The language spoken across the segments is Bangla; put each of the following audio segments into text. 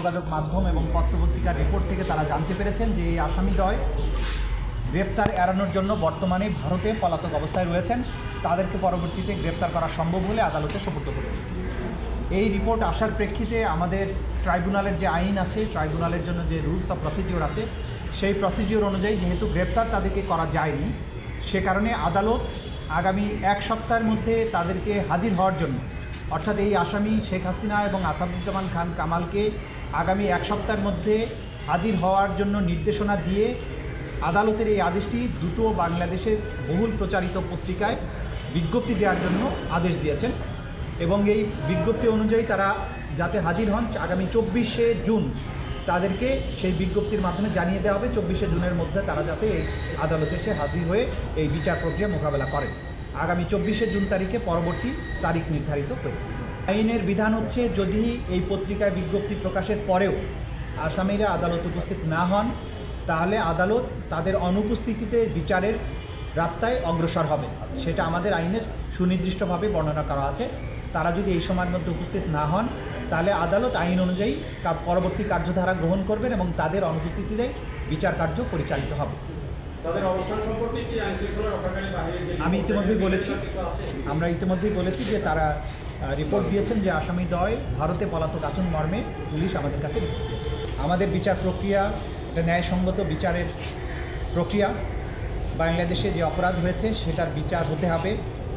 যোগাযোগ মাধ্যম এবং পত্রপত্রিকার রিপোর্ট থেকে তারা জানতে পেরেছেন যে এই আসামিদ্বয় গ্রেপ্তার এড়ানোর জন্য বর্তমানে ভারতে পলাতক অবস্থায় রয়েছেন। তাদেরকে পরবর্তীতে গ্রেপ্তার করা সম্ভব হলে আদালতে সোপর্দ করবে। এই রিপোর্ট আসার প্রেক্ষিতে আমাদের ট্রাইব্যুনালের যে আইন আছে, ট্রাইব্যুনালের জন্য যে রুলস অফ প্রসিডিওর আছে, সেই প্রসিডিওর অনুযায়ী যেহেতু গ্রেপ্তার তাদেরকে করা যায়নি, সে কারণে আদালত আগামী 1 সপ্তাহের মধ্যে তাদেরকে হাজির হওয়ার জন্য, অর্থাৎ এই আসামি শেখ হাসিনা এবং আসাদুজ্জামান খান কামালকে আগামী 1 সপ্তাহের মধ্যে হাজির হওয়ার জন্য নির্দেশনা দিয়ে আদালতের এই আদেশটি দুটো বাংলাদেশের বহুল প্রচারিত পত্রিকায় বিজ্ঞপ্তি দেওয়ার জন্য আদেশ দিয়েছেন এবং এই বিজ্ঞপ্তি অনুযায়ী তারা যাতে হাজির হন আগামী 24শে জুন তাদেরকে সেই বিজ্ঞপ্তির মাধ্যমে জানিয়ে দেওয়া হবে 24শে জুনের মধ্যে তারা যাতে এই আদালতে এসে হাজির হয়ে এই বিচার প্রক্রিয়া মোকাবেলা করেন। আগামী 24শে জুন তারিখে পরবর্তী তারিখ নির্ধারিত হয়েছে। আইনের বিধান হচ্ছে যদি এই পত্রিকায় বিজ্ঞপ্তি প্রকাশের পরেও আসামিরা আদালতে উপস্থিত না হন, তাহলে আদালত তাদের অনুপস্থিতিতে বিচারের রাস্তায় অগ্রসর হবে। সেটা আমাদের আইনের সুনির্দিষ্টভাবে বর্ণনা করা আছে। তারা যদি এই সময়ের মধ্যে উপস্থিত না হন, তাহলে আদালত আইন অনুযায়ী পরবর্তী কার্যধারা গ্রহণ করবেন এবং তাদের অনুপস্থিতিতে বিচার কার্য পরিচালিত হবে। আমি আমরা ইতিমধ্যেই বলেছি যে তারা রিপোর্ট দিয়েছেন যে আসামিদ্বয় ভারতে পলাতক আছেন মর্মে পুলিশ আমাদের কাছে রিপোর্ট দিয়েছে। আমাদের বিচার প্রক্রিয়া এটা ন্যায়সঙ্গত বিচারের প্রক্রিয়া। বাংলাদেশে যে অপরাধ হয়েছে সেটার বিচার হতে হবে,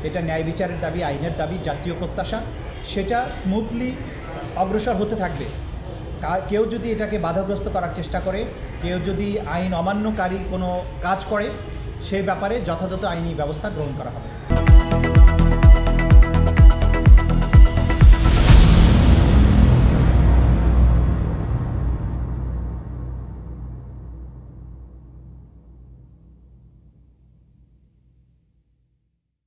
এটা ন্যায় বিচারের দাবি, আইনের দাবি, জাতীয় প্রত্যাশা। সেটা স্মুথলি অগ্রসর হতে থাকবে। কেউ যদি এটাকে বাধাগ্রস্ত করার চেষ্টা করে, কেউ যদি আইন অমান্যকারী কোনো কাজ করে, সেই ব্যাপারে যথাযথ আইনি ব্যবস্থা গ্রহণ করা হবে।